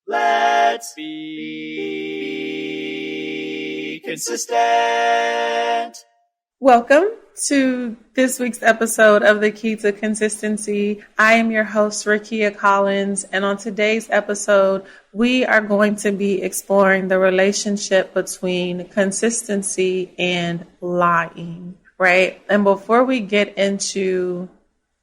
Let's be consistent. Welcome to this week's episode of The Key to Consistency. I am your host, Rakia Collins, and on today's episode, we are going to be exploring the relationship between consistency and lying, right? And before we get into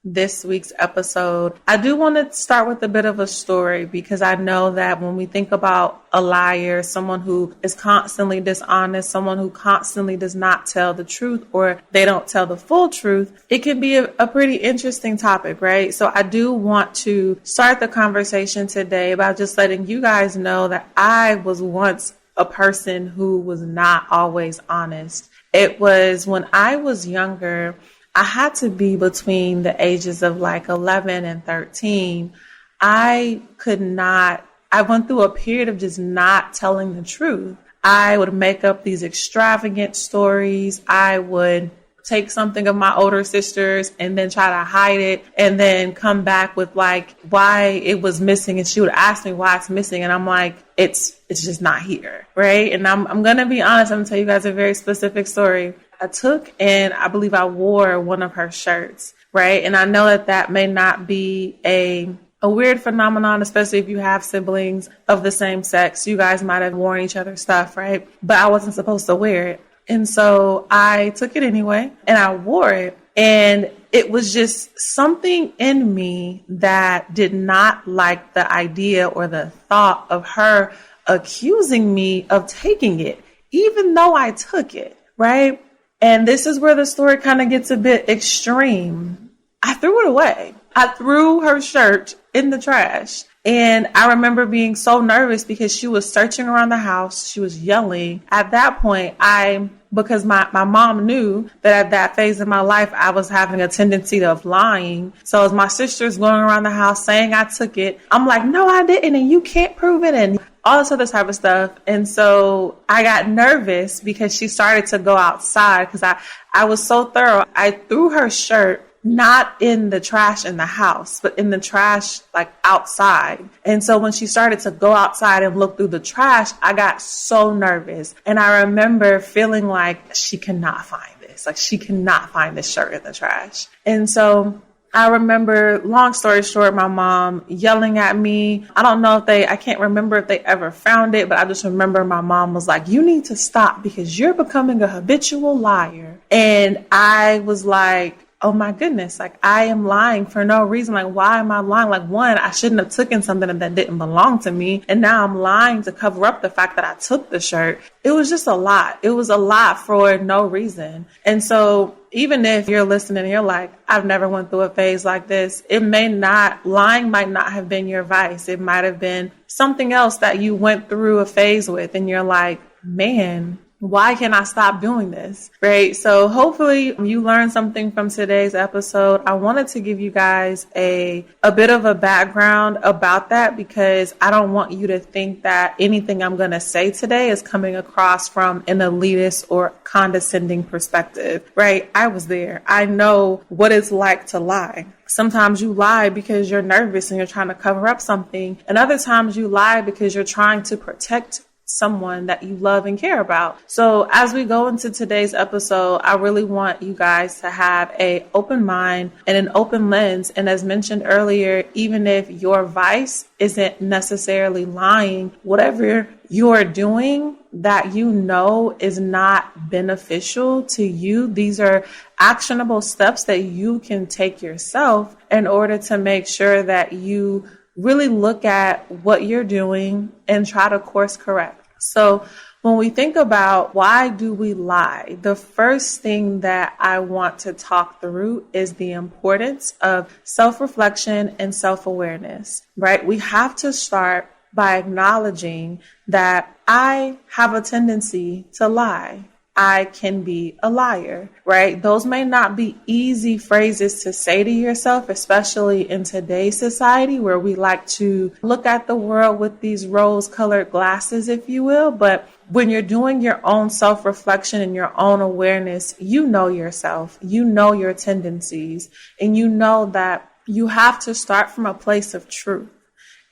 this week's episode, I do want to start with a bit of a story, because I know that when we think about a liar, someone who is constantly dishonest, someone who constantly does not tell the truth, or they don't tell the full truth, it can be a pretty interesting topic, right? So I do want to start the conversation today by just letting you guys know that I was once a person who was not always honest. It was when I was younger, I had to be between the ages of like 11 and 13. I went through a period of just not telling the truth. I would make up these extravagant stories. I would take something of my older sister's and then try to hide it, and then come back with like why it was missing. And she would ask me why it's missing. And I'm like, it's just not here. Right. And I'm going to be honest. I'm going to tell you guys a very specific story. I took and I believe I wore one of her shirts, right? And I know that may not be a weird phenomenon, especially if you have siblings of the same sex. You guys might have worn each other's stuff, right? But I wasn't supposed to wear it. And so I took it anyway and I wore it. And it was just something in me that did not like the idea or the thought of her accusing me of taking it, even though I took it, right? And this is where the story kind of gets a bit extreme. I threw it away. I threw her shirt in the trash. And I remember being so nervous because she was searching around the house. She was yelling. At that point, because my mom knew that at that phase of my life, I was having a tendency of lying. So as my sister's going around the house saying I took it, I'm like, no, I didn't. And you can't prove it. And all this other type of stuff. And so I got nervous because she started to go outside, because I was so thorough. I threw her shirt not in the trash in the house, but in the trash like outside. And so when she started to go outside and look through the trash, I got so nervous. And I remember feeling like she cannot find this. Like she cannot find this shirt in the trash. And so I remember, long story short, my mom yelling at me. I can't remember if they ever found it, but I just remember my mom was like, you need to stop because you're becoming a habitual liar. And I was like, oh my goodness, like I am lying for no reason. Like, why am I lying? Like, one, I shouldn't have taken something that didn't belong to me. And now I'm lying to cover up the fact that I took the shirt. It was just a lot. It was a lot for no reason. And so even if you're listening and you're like, I've never went through a phase like this, lying might not have been your vice. It might have been something else that you went through a phase with. And you're like, man, why can't I stop doing this? Right? So hopefully you learned something from today's episode. I wanted to give you guys a bit of a background about that, because I don't want you to think that anything I'm going to say today is coming across from an elitist or condescending perspective, right? I was there. I know what it's like to lie. Sometimes you lie because you're nervous and you're trying to cover up something. And other times you lie because you're trying to protect someone that you love and care about. So as we go into today's episode, I really want you guys to have an open mind and an open lens. And as mentioned earlier, even if your vice isn't necessarily lying, whatever you're doing that you know is not beneficial to you, these are actionable steps that you can take yourself in order to make sure that you really look at what you're doing and try to course correct. So when we think about why do we lie, the first thing that I want to talk through is the importance of self-reflection and self-awareness, right? We have to start by acknowledging that I have a tendency to lie. I can be a liar, right? Those may not be easy phrases to say to yourself, especially in today's society where we like to look at the world with these rose-colored glasses, if you will. But when you're doing your own self-reflection and your own awareness, you know yourself, you know your tendencies, and you know that you have to start from a place of truth.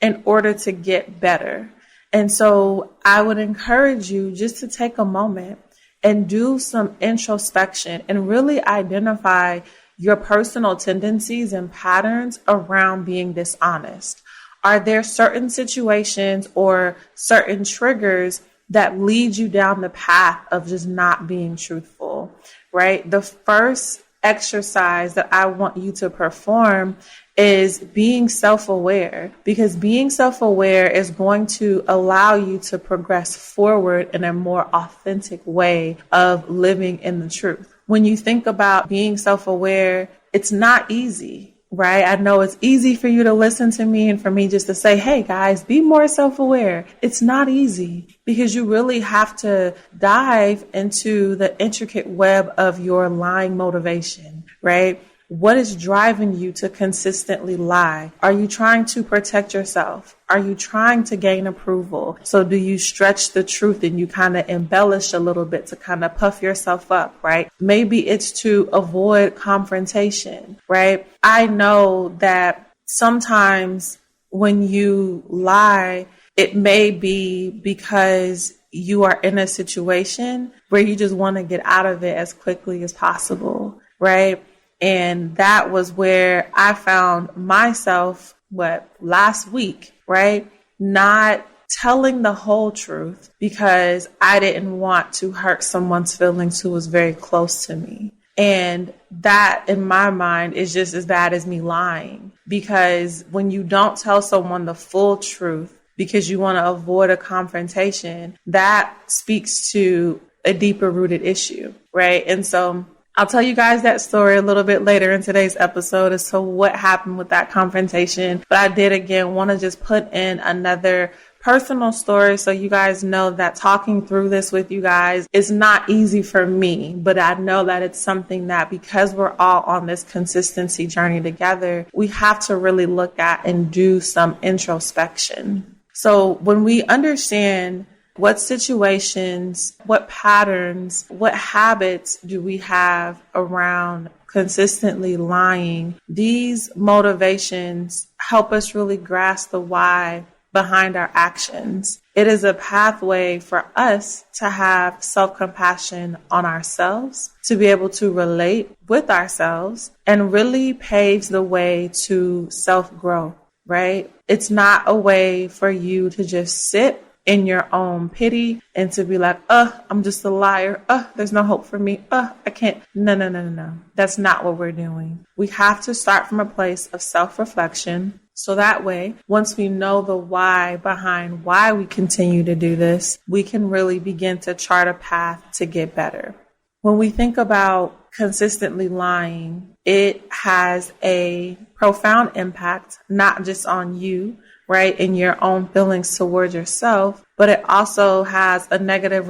in order to get better. And so I would encourage you just to take a moment and do some introspection and really identify your personal tendencies and patterns around being dishonest. Are there certain situations or certain triggers that lead you down the path of just not being truthful, right? The first exercise that I want you to perform is being self-aware, because being self-aware is going to allow you to progress forward in a more authentic way of living in the truth. When you think about being self-aware, it's not easy, right? I know it's easy for you to listen to me and for me just to say, hey guys, be more self-aware. It's not easy because you really have to dive into the intricate web of your lying motivation, right? What is driving you to consistently lie? Are you trying to protect yourself? Are you trying to gain approval? So do you stretch the truth and you kind of embellish a little bit to kind of puff yourself up, right? Maybe it's to avoid confrontation, right? I know that sometimes when you lie, it may be because you are in a situation where you just want to get out of it as quickly as possible, right? And that was where I found myself, last week, right? Not telling the whole truth because I didn't want to hurt someone's feelings who was very close to me. And that, in my mind, is just as bad as me lying, because when you don't tell someone the full truth because you want to avoid a confrontation, that speaks to a deeper rooted issue, right? And so I'll tell you guys that story a little bit later in today's episode as to what happened with that confrontation. But I did, again, want to just put in another personal story so you guys know that talking through this with you guys is not easy for me. But I know that it's something that, because we're all on this consistency journey together, we have to really look at and do some introspection. So when we understand what situations, what patterns, what habits do we have around consistently lying, these motivations help us really grasp the why behind our actions. It is a pathway for us to have self-compassion on ourselves, to be able to relate with ourselves, and really paves the way to self-growth, right? It's not a way for you to just sit in your own pity and to be like, I'm just a liar. There's no hope for me. I can't. No. That's not what we're doing. We have to start from a place of self-reflection. So that way, once we know the why behind why we continue to do this, we can really begin to chart a path to get better. When we think about consistently lying, it has a profound impact, not just on you, right, in your own feelings towards yourself, but it also has a negative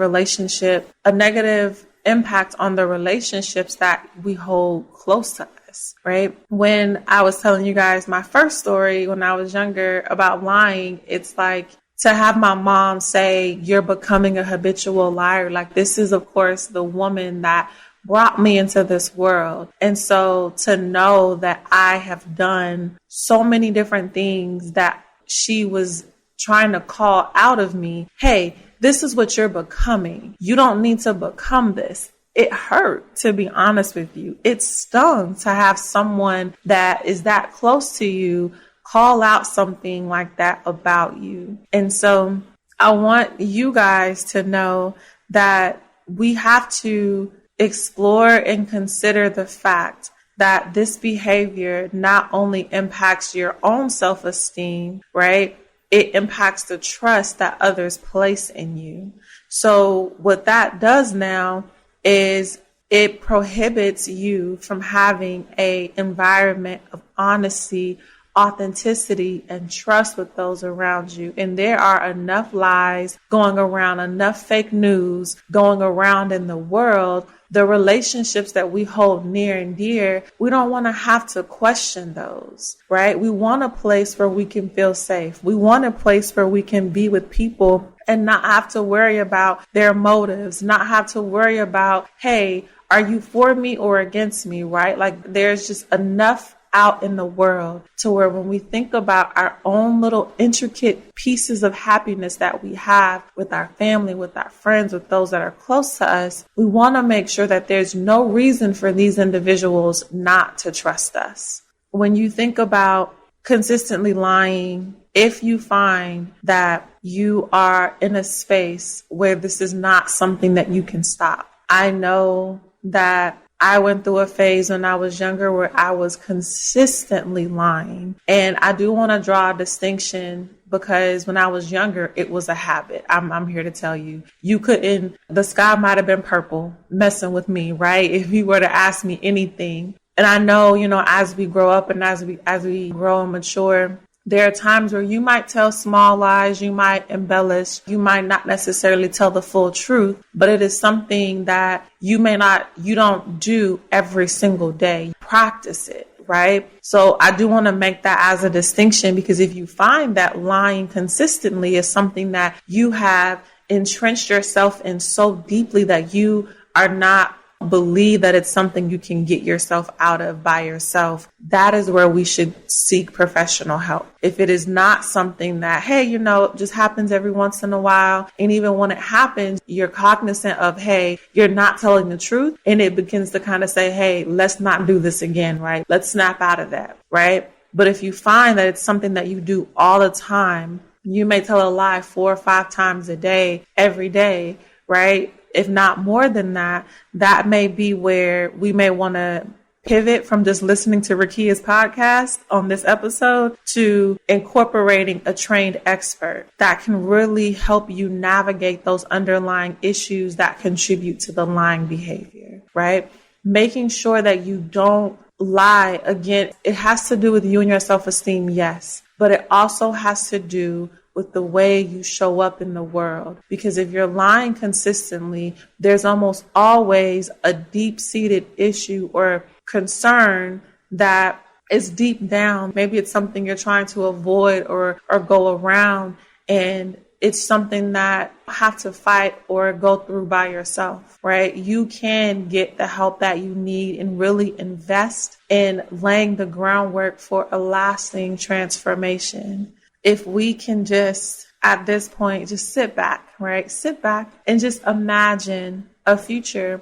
impact on the relationships that we hold close to us, right? When I was telling you guys my first story when I was younger about lying, it's like to have my mom say, you're becoming a habitual liar. Like, this is, of course, the woman that brought me into this world. And so to know that I have done so many different things that she was trying to call out of me, hey, this is what you're becoming. You don't need to become this. It hurt, to be honest with you. It stung to have someone that is that close to you call out something like that about you. And so I want you guys to know that we have to explore and consider the fact that this behavior not only impacts your own self-esteem, right? It impacts the trust that others place in you. So what that does now is it prohibits you from having an environment of honesty, authenticity, and trust with those around you. And there are enough lies going around, enough fake news going around in the world. The relationships that we hold near and dear, we don't want to have to question those, right? We want a place where we can feel safe. We want a place where we can be with people and not have to worry about their motives, not have to worry about, hey, are you for me or against me, right? Like, there's just enough out in the world to where when we think about our own little intricate pieces of happiness that we have with our family, with our friends, with those that are close to us, we want to make sure that there's no reason for these individuals not to trust us. When you think about consistently lying, if you find that you are in a space where this is not something that you can stop. I know that I went through a phase when I was younger where I was consistently lying. And I do want to draw a distinction because when I was younger, it was a habit. I'm here to tell you, the sky might have been purple messing with me, right? If you were to ask me anything. And I know, as we grow up and as we grow and mature, there are times where you might tell small lies, you might embellish, you might not necessarily tell the full truth, but it is something that you don't do every single day. Practice it, right? So I do want to make that as a distinction, because if you find that lying consistently is something that you have entrenched yourself in so deeply that you are not believe that it's something you can get yourself out of by yourself, that is where we should seek professional help. If it is not something that, hey, it just happens every once in a while, and even when it happens, you're cognizant of, hey, you're not telling the truth, and it begins to kind of say, hey, let's not do this again, right? Let's snap out of that, right? But if you find that it's something that you do all the time, you may tell a lie 4 or 5 times a day, every day, right? If not more than that, that may be where we may want to pivot from just listening to Rakia's podcast on this episode to incorporating a trained expert that can really help you navigate those underlying issues that contribute to the lying behavior, right? Making sure that you don't lie. Again, it has to do with you and your self-esteem, yes, but it also has to do with the way you show up in the world. Because if you're lying consistently, there's almost always a deep-seated issue or concern that is deep down. Maybe it's something you're trying to avoid or go around, and it's something that you have to fight or go through by yourself, right? You can get the help that you need and really invest in laying the groundwork for a lasting transformation. If we can just, at this point, just sit back, right? Sit back and just imagine a future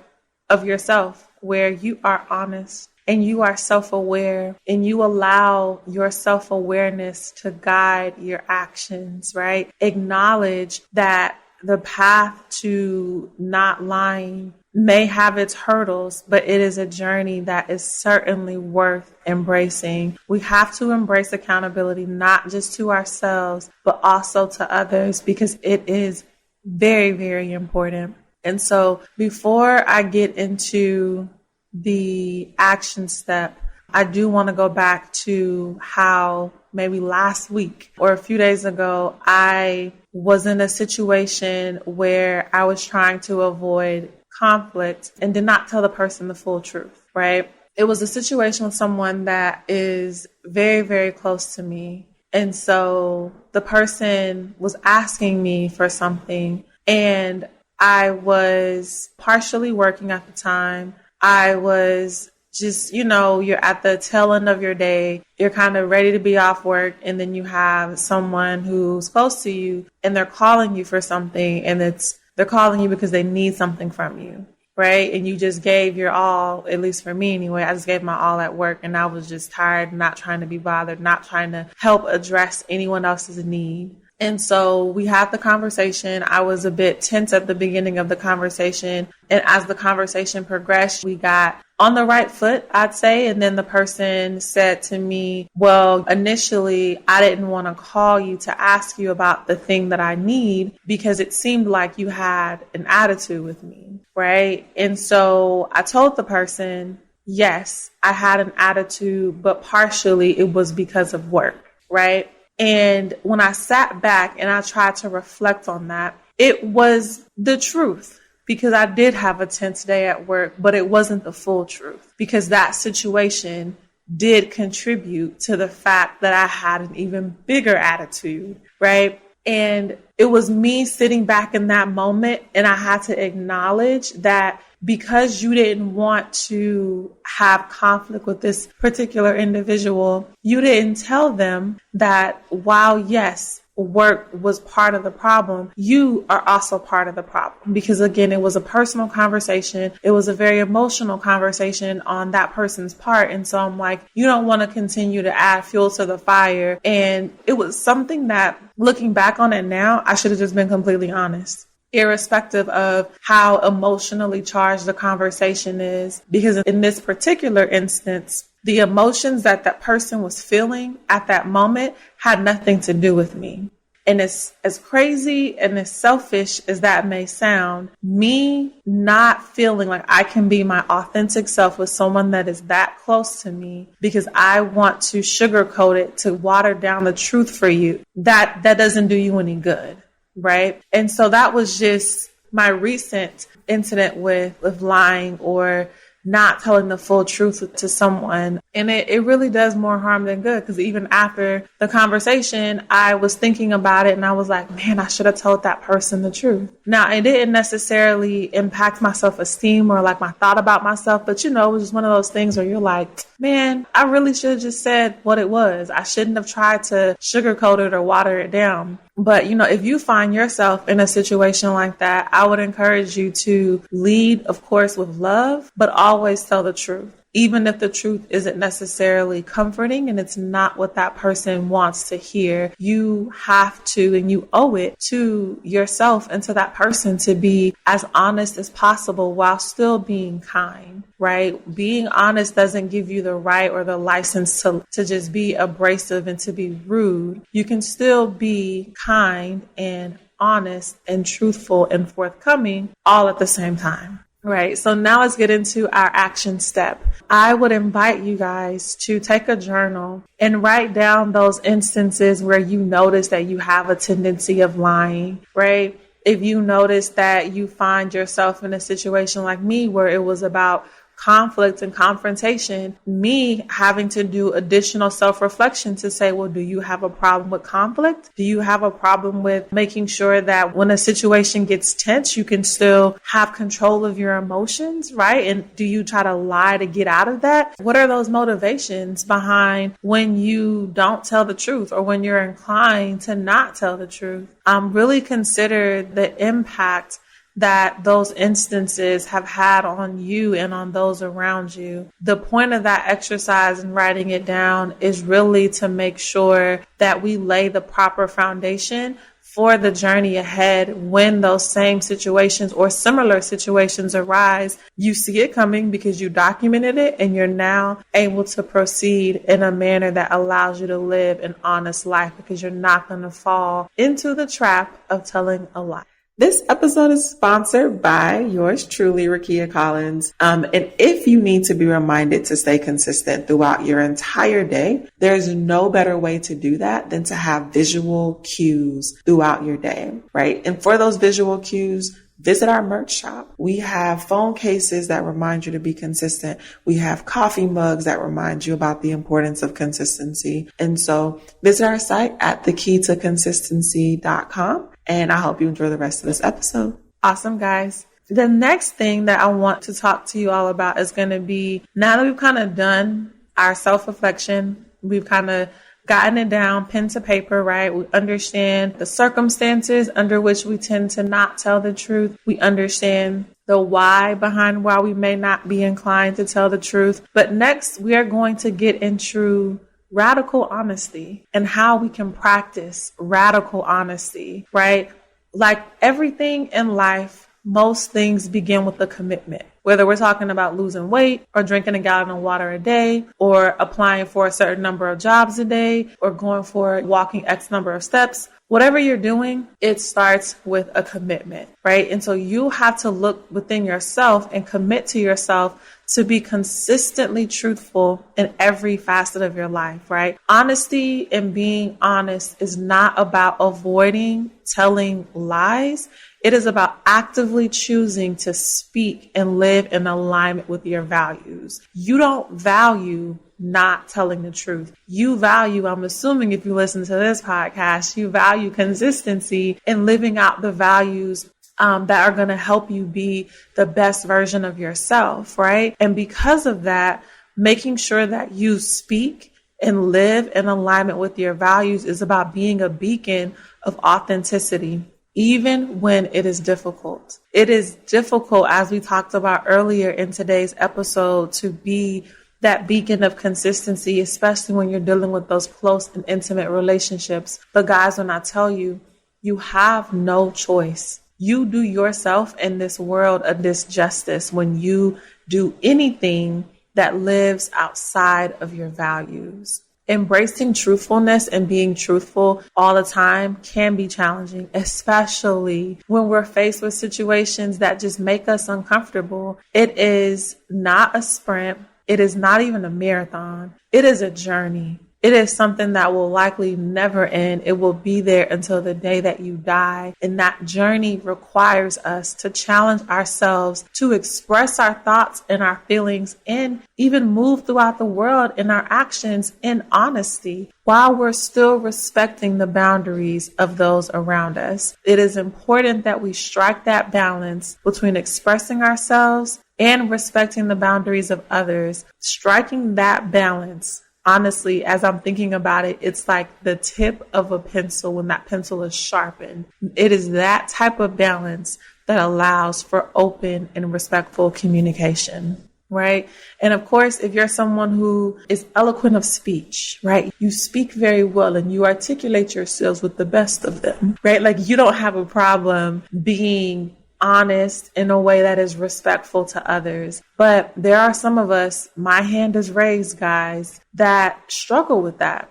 of yourself where you are honest and you are self-aware and you allow your self-awareness to guide your actions, right? Acknowledge that the path to not lying may have its hurdles, but it is a journey that is certainly worth embracing. We have to embrace accountability, not just to ourselves, but also to others, because it is very, very important. And so before I get into the action step, I do want to go back to how maybe last week or a few days ago, I was in a situation where I was trying to avoid conflict and did not tell the person the full truth, right? It was a situation with someone that is very, very close to me. And so the person was asking me for something, and I was partially working at the time. I was just, you're at the tail end of your day. You're kind of ready to be off work. And then you have someone who's close to you and they're calling you for something, and they're calling you because they need something from you, right? And you just gave your all, at least for me anyway. I just gave my all at work, and I was just tired, not trying to be bothered, not trying to help address anyone else's need. And so we had the conversation. I was a bit tense at the beginning of the conversation. And as the conversation progressed, we got on the right foot, I'd say. And then the person said to me, well, initially, I didn't want to call you to ask you about the thing that I need because it seemed like you had an attitude with me, right? And so I told the person, yes, I had an attitude, but partially it was because of work, right? And when I sat back and I tried to reflect on that, it was the truth, because I did have a tense day at work, but it wasn't the full truth, because that situation did contribute to the fact that I had an even bigger attitude, right? And it was me sitting back in that moment, and I had to acknowledge that because you didn't want to have conflict with this particular individual, you didn't tell them that while, yes, work was part of the problem, you are also part of the problem. Because again, it was a personal conversation. It was a very emotional conversation on that person's part. And so I'm like, you don't want to continue to add fuel to the fire. And it was something that, looking back on it now, I should have just been completely honest, irrespective of how emotionally charged the conversation is. Because in this particular instance, the emotions that that person was feeling at that moment had nothing to do with me. And as crazy and as selfish as that may sound, me not feeling like I can be my authentic self with someone that is that close to me because I want to sugarcoat it to water down the truth for you, that doesn't do you any good, right? And so that was just my recent incident with lying or not telling the full truth to someone. And it really does more harm than good, because even after the conversation, I was thinking about it and I was like, man, I should have told that person the truth. Now, it didn't necessarily impact my self-esteem or like my thought about myself, but it was just one of those things where you're like, man, I really should have just said what it was. I shouldn't have tried to sugarcoat it or water it down. But, if you find yourself in a situation like that, I would encourage you to lead, of course, with love, but always tell the truth. Even if the truth isn't necessarily comforting and it's not what that person wants to hear, you have to, and you owe it to yourself and to that person to be as honest as possible while still being kind, right? Being honest doesn't give you the right or the license to just be abrasive and to be rude. You can still be kind and honest and truthful and forthcoming all at the same time. Right. So now let's get into our action step. I would invite you guys to take a journal and write down those instances where you notice that you have a tendency of lying, right? If you notice that you find yourself in a situation like me where it was about conflict and confrontation, me having to do additional self-reflection to say, well, do you have a problem with conflict? Do you have a problem with making sure that when a situation gets tense, you can still have control of your emotions, right? And do you try to lie to get out of that? What are those motivations behind when you don't tell the truth or when you're inclined to not tell the truth? Really consider the impact that those instances have had on you and on those around you. The point of that exercise and writing it down is really to make sure that we lay the proper foundation for the journey ahead when those same situations or similar situations arise. You see it coming because you documented it, and you're now able to proceed in a manner that allows you to live an honest life because you're not going to fall into the trap of telling a lie. This episode is sponsored by yours truly, Rakia Collins. And if you need to be reminded to stay consistent throughout your entire day, there's no better way to do that than to have visual cues throughout your day, right? And for those visual cues, visit our merch shop. We have phone cases that remind you to be consistent. We have coffee mugs that remind you about the importance of consistency. And so visit our site at thekeytoconsistency.com. And I hope you enjoy the rest of this episode. Awesome, guys. The next thing that I want to talk to you all about is going to be, now that we've kind of done our self-reflection, we've kind of gotten it down, pen to paper, right? We understand the circumstances under which we tend to not tell the truth. We understand the why behind why we may not be inclined to tell the truth. But next, we are going to get into radical honesty and how we can practice radical honesty, right? Like everything in life, most things begin with a commitment. Whether we're talking about losing weight or drinking a gallon of water a day or applying for a certain number of jobs a day or going for walking X number of steps, whatever you're doing, it starts with a commitment, right? And so you have to look within yourself and commit to yourself to be consistently truthful in every facet of your life, right? Honesty and being honest is not about avoiding telling lies. It is about actively choosing to speak and live in alignment with your values. You don't value not telling the truth. You value, I'm assuming if you listen to this podcast, you value consistency in living out the values that are going to help you be the best version of yourself, right? And because of that, making sure that you speak and live in alignment with your values is about being a beacon of authenticity, even when it is difficult. It is difficult, as we talked about earlier in today's episode, to be that beacon of consistency, especially when you're dealing with those close and intimate relationships. But guys, when I tell you, you have no choice. You do yourself and this world a disjustice when you do anything that lives outside of your values. Embracing truthfulness and being truthful all the time can be challenging, especially when we're faced with situations that just make us uncomfortable. It is not a sprint. It is not even a marathon. It is a journey. It is something that will likely never end. It will be there until the day that you die. And that journey requires us to challenge ourselves to express our thoughts and our feelings and even move throughout the world in our actions in honesty while we're still respecting the boundaries of those around us. It is important that we strike that balance between expressing ourselves and respecting the boundaries of others. Striking that balance, honestly, as I'm thinking about it, it's like the tip of a pencil when that pencil is sharpened. It is that type of balance that allows for open and respectful communication, right? And of course, if you're someone who is eloquent of speech, right? You speak very well and you articulate yourselves with the best of them, right? Like you don't have a problem being honest in a way that is respectful to others. But there are some of us, my hand is raised, guys, that struggle with that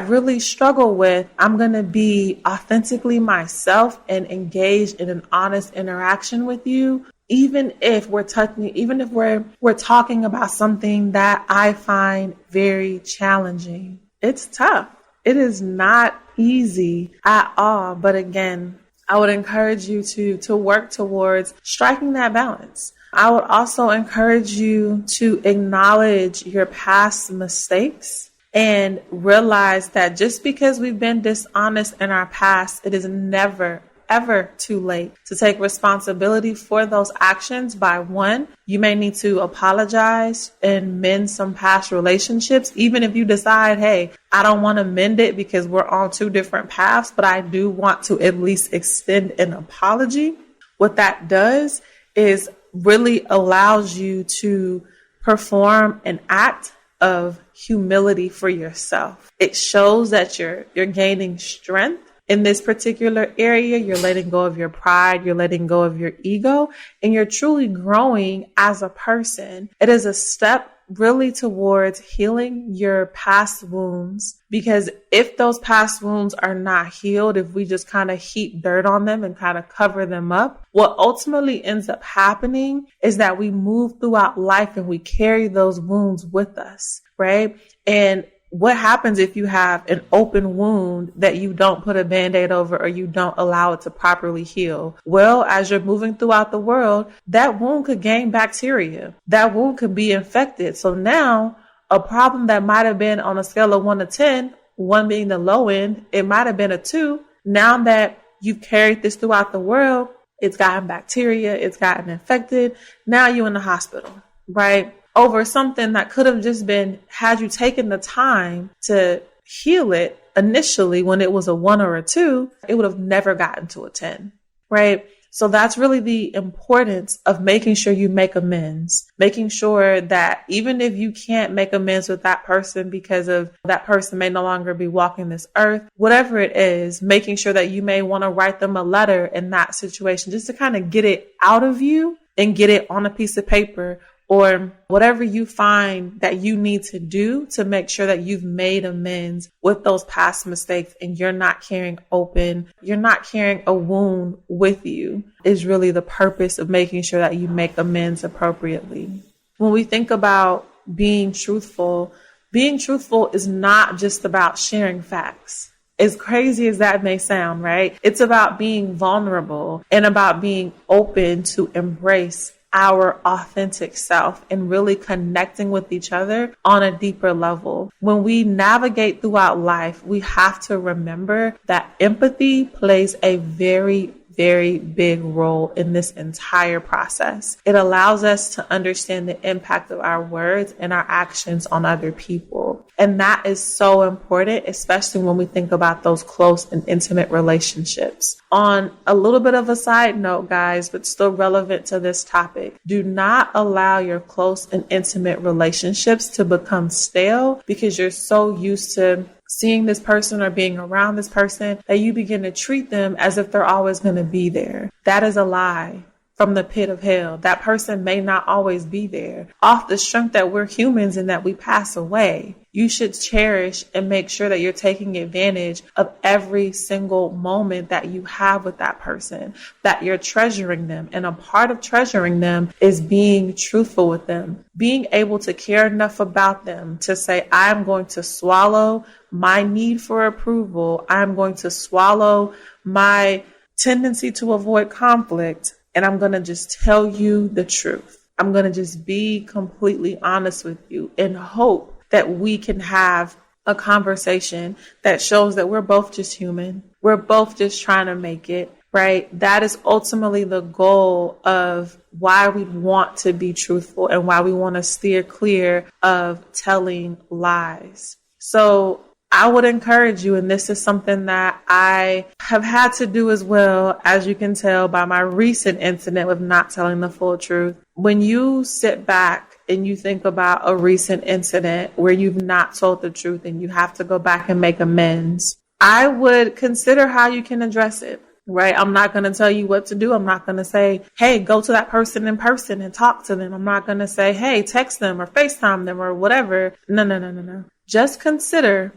really struggle with, I'm going to be authentically myself and engage in an honest interaction with you, even if we're talking about something that I find very challenging. It's tough. It is not easy at all. But again, I would encourage you to work towards striking that balance. I would also encourage you to acknowledge your past mistakes and realize that just because we've been dishonest in our past, it is never, ever too late to take responsibility for those actions. By one, you may need to apologize and mend some past relationships, even if you decide, hey, I don't want to mend it because we're on two different paths, but I do want to at least extend an apology. What that does is really allows you to perform an act of humility for yourself. It shows that you're gaining strength in this particular area. You're letting go of your pride, you're letting go of your ego, and you're truly growing as a person. It is a step really towards healing your past wounds, because if those past wounds are not healed, if we just kind of heap dirt on them and kind of cover them up, what ultimately ends up happening is that we move throughout life and we carry those wounds with us, right? And what happens if you have an open wound that you don't put a Band-Aid over or you don't allow it to properly heal? Well, as you're moving throughout the world, that wound could gain bacteria. That wound could be infected. So now a problem that might have been on a scale of 1 to 10, 1 being the low end, it might have been a 2. Now that you've carried this throughout the world, it's gotten bacteria, it's gotten infected. Now you're in the hospital, right? Over something that could have just been, had you taken the time to heal it initially when it was a 1 or a 2, it would have never gotten to a 10, right? So that's really the importance of making sure you make amends, making sure that even if you can't make amends with that person because of that person may no longer be walking this earth, whatever it is, making sure that you may want to write them a letter in that situation just to kind of get it out of you and get it on a piece of paper, or whatever you find that you need to do to make sure that you've made amends with those past mistakes and you're not carrying a wound with you, is really the purpose of making sure that you make amends appropriately. When we think about being truthful is not just about sharing facts. As crazy as that may sound, right? It's about being vulnerable and about being open to embrace our authentic self and really connecting with each other on a deeper level. When we navigate throughout life, we have to remember that empathy plays a very big role in this entire process. It allows us to understand the impact of our words and our actions on other people. And that is so important, especially when we think about those close and intimate relationships. On a little bit of a side note, guys, but still relevant to this topic, do not allow your close and intimate relationships to become stale because you're so used to seeing this person or being around this person that you begin to treat them as if they're always going to be there. That is a lie from the pit of hell. That person may not always be there. Off the strength that we're humans and that we pass away, you should cherish and make sure that you're taking advantage of every single moment that you have with that person, that you're treasuring them. And a part of treasuring them is being truthful with them, being able to care enough about them to say, I'm going to swallow my need for approval. I'm going to swallow my tendency to avoid conflict. And I'm going to just tell you the truth. I'm going to just be completely honest with you and hope that we can have a conversation that shows that we're both just human. We're both just trying to make it, right? That is ultimately the goal of why we want to be truthful and why we want to steer clear of telling lies. So I would encourage you, and this is something that I have had to do as well, as you can tell by my recent incident with not telling the full truth. When you sit back and you think about a recent incident where you've not told the truth and you have to go back and make amends, I would consider how you can address it, right? I'm not going to tell you what to do. I'm not going to say, hey, go to that person in person and talk to them. I'm not going to say, hey, text them or FaceTime them or whatever. No. Just consider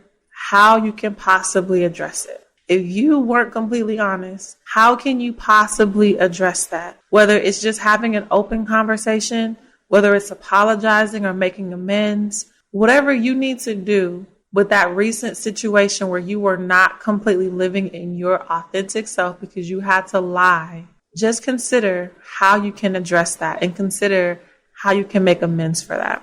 how you can possibly address it. If you weren't completely honest, how can you possibly address that? Whether it's just having an open conversation, whether it's apologizing or making amends, whatever you need to do with that recent situation where you were not completely living in your authentic self because you had to lie, just consider how you can address that and consider how you can make amends for that.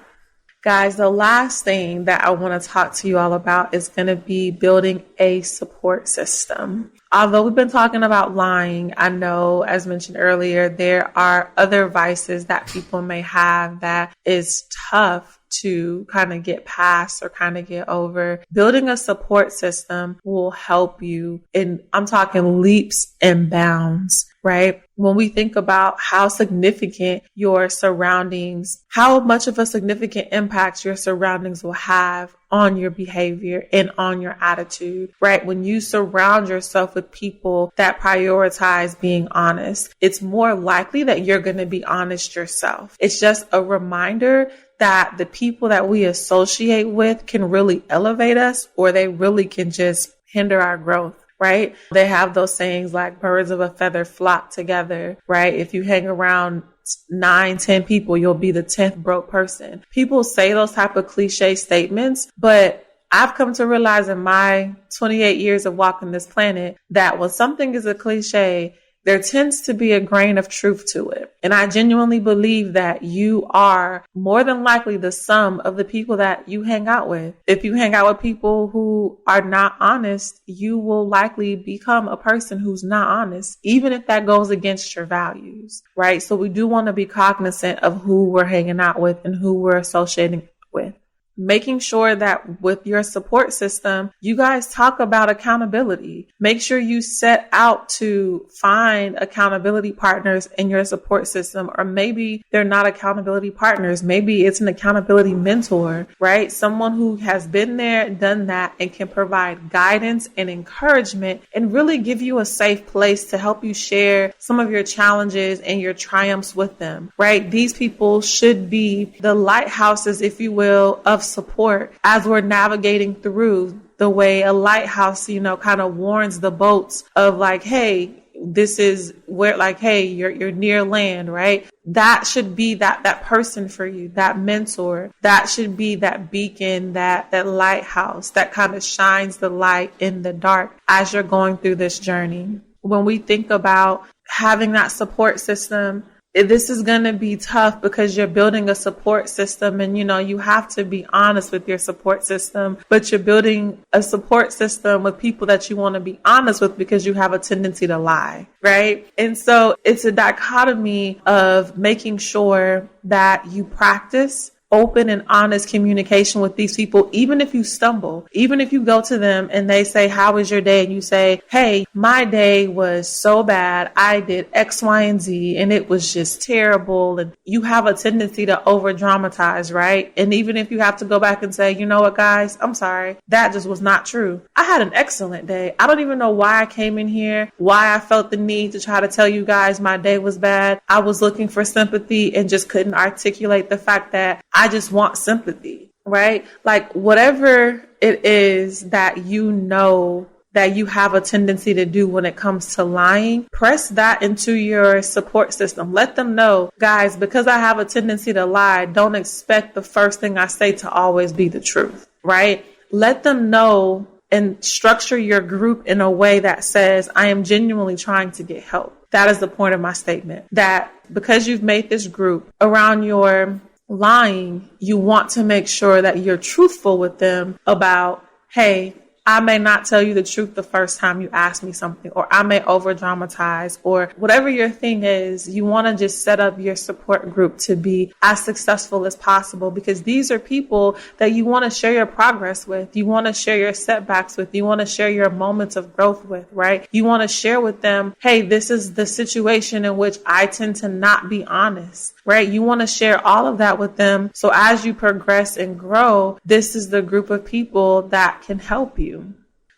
Guys, the last thing that I want to talk to you all about is going to be building a support system. Although we've been talking about lying, I know, as mentioned earlier, there are other vices that people may have that is tough to kind of get past or kind of get over. Building a support system will help you, and I'm talking leaps and bounds, right? When we think about how significant your surroundings, how much of a significant impact your surroundings will have on your behavior and on your attitude, right? When you surround yourself with people that prioritize being honest, it's more likely that you're going to be honest yourself. It's just a reminder that the people that we associate with can really elevate us, or they really can just hinder our growth. Right? They have those sayings like birds of a feather flock together, right? If you hang around 9-10 people, you'll be the 10th broke person. People say those type of cliche statements, but I've come to realize in my 28 years of walking this planet that when something is a cliche, there tends to be a grain of truth to it. And I genuinely believe that you are more than likely the sum of the people that you hang out with. If you hang out with people who are not honest, you will likely become a person who's not honest, even if that goes against your values, right? So we do want to be cognizant of who we're hanging out with and who we're associating with. Making sure that with your support system, you guys talk about accountability. Make sure you set out to find accountability partners in your support system, or maybe they're not accountability partners. Maybe it's an accountability mentor, right? Someone who has been there, done that, and can provide guidance and encouragement and really give you a safe place to help you share some of your challenges and your triumphs with them, right? These people should be the lighthouses, if you will, of support as we're navigating through, the way a lighthouse, kind of warns the boats of like, hey, this is where, like, hey, you're near land, right? That should be that person for you, that mentor. That should be that beacon, that lighthouse that kind of shines the light in the dark as you're going through this journey. When we think about having that support system, this is going to be tough because you're building a support system, and you have to be honest with your support system, but you're building a support system with people that you want to be honest with because you have a tendency to lie, right? And so it's a dichotomy of making sure that you practice open and honest communication with these people, even if you stumble, even if you go to them and they say, how was your day? And you say, hey, my day was so bad. I did X, Y, and Z, and it was just terrible. And you have a tendency to over dramatize, right? And even if you have to go back and say, you know what, guys, I'm sorry, that just was not true. I had an excellent day. I don't even know why I came in here, why I felt the need to try to tell you guys my day was bad. I was looking for sympathy and just couldn't articulate the fact that I just want sympathy, right? Like whatever it is that that you have a tendency to do when it comes to lying, press that into your support system. Let them know, guys, because I have a tendency to lie, don't expect the first thing I say to always be the truth, right? Let them know and structure your group in a way that says, I am genuinely trying to get help. That is the point of my statement, that because you've made this group around your lying, you want to make sure that you're truthful with them about, hey, I may not tell you the truth the first time you ask me something, or I may over dramatize, or whatever your thing is. You want to just set up your support group to be as successful as possible, because these are people that you want to share your progress with. You want to share your setbacks with. You want to share your moments of growth with, right? You want to share with them, hey, this is the situation in which I tend to not be honest, right? You want to share all of that with them. So as you progress and grow, this is the group of people that can help you.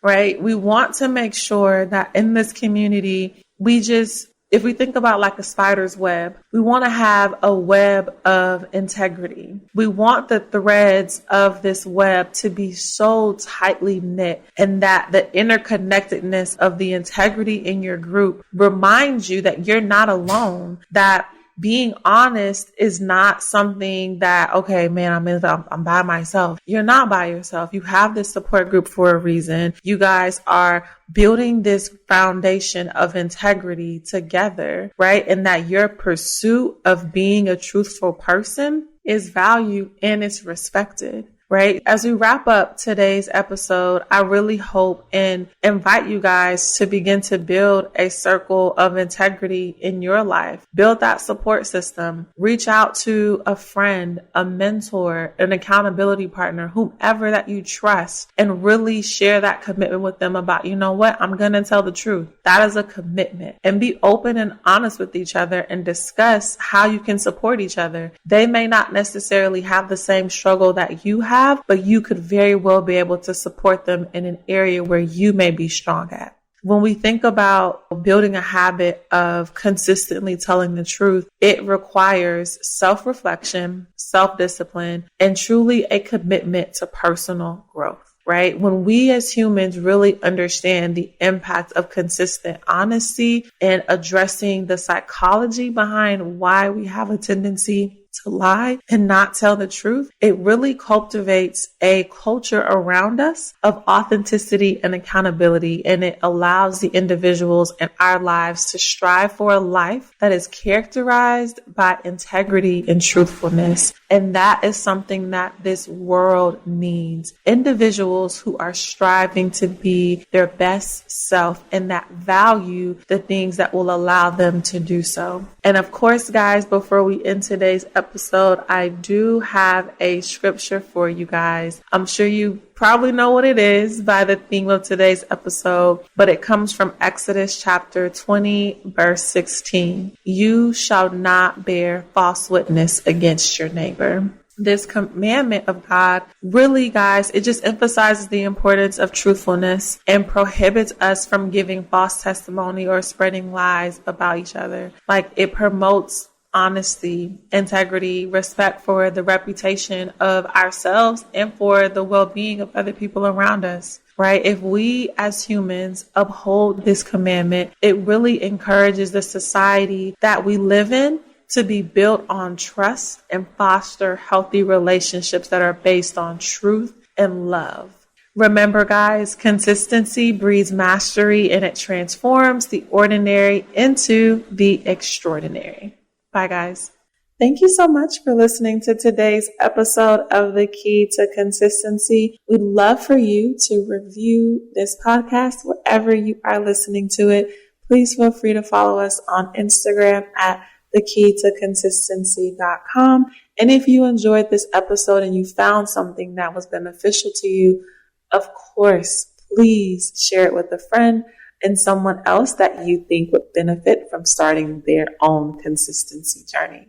Right? We want to make sure that in this community, if we think about like a spider's web, we want to have a web of integrity. We want the threads of this web to be so tightly knit, and that the interconnectedness of the integrity in your group reminds you that you're not alone, that being honest is not something that, okay, man, I'm by myself. You're not by yourself. You have this support group for a reason. You guys are building this foundation of integrity together, right? And that your pursuit of being a truthful person is valued and it's respected. Right? As we wrap up today's episode, I really hope and invite you guys to begin to build a circle of integrity in your life. Build that support system. Reach out to a friend, a mentor, an accountability partner, whomever that you trust, and really share that commitment with them about, you know what, I'm going to tell the truth. That is a commitment. And be open and honest with each other and discuss how you can support each other. They may not necessarily have the same struggle that you have, but you could very well be able to support them in an area where you may be strong at. When we think about building a habit of consistently telling the truth, it requires self-reflection, self-discipline, and truly a commitment to personal growth. Right? When we as humans really understand the impact of consistent honesty and addressing the psychology behind why we have a tendency to lie and not tell the truth, it really cultivates a culture around us of authenticity and accountability. And it allows the individuals in our lives to strive for a life that is characterized by integrity and truthfulness. And that is something that this world needs. Individuals who are striving to be their best self and that value the things that will allow them to do so. And of course, guys, before we end today's episode, I do have a scripture for you guys. I'm sure you probably know what it is by the theme of today's episode, but it comes from Exodus chapter 20, verse 16. You shall not bear false witness against your neighbor. This commandment of God really, guys, it just emphasizes the importance of truthfulness and prohibits us from giving false testimony or spreading lies about each other. Like, it promotes honesty, integrity, respect for the reputation of ourselves and for the well-being of other people around us. Right? If we as humans uphold this commandment, it really encourages the society that we live in to be built on trust and foster healthy relationships that are based on truth and love. Remember, guys, consistency breeds mastery and it transforms the ordinary into the extraordinary. Bye, guys. Thank you so much for listening to today's episode of The Key to Consistency. We'd love for you to review this podcast wherever you are listening to it. Please feel free to follow us on Instagram at thekeytoconsistency.com. And if you enjoyed this episode and you found something that was beneficial to you, of course, please share it with a friend and someone else that you think would benefit from starting their own consistency journey.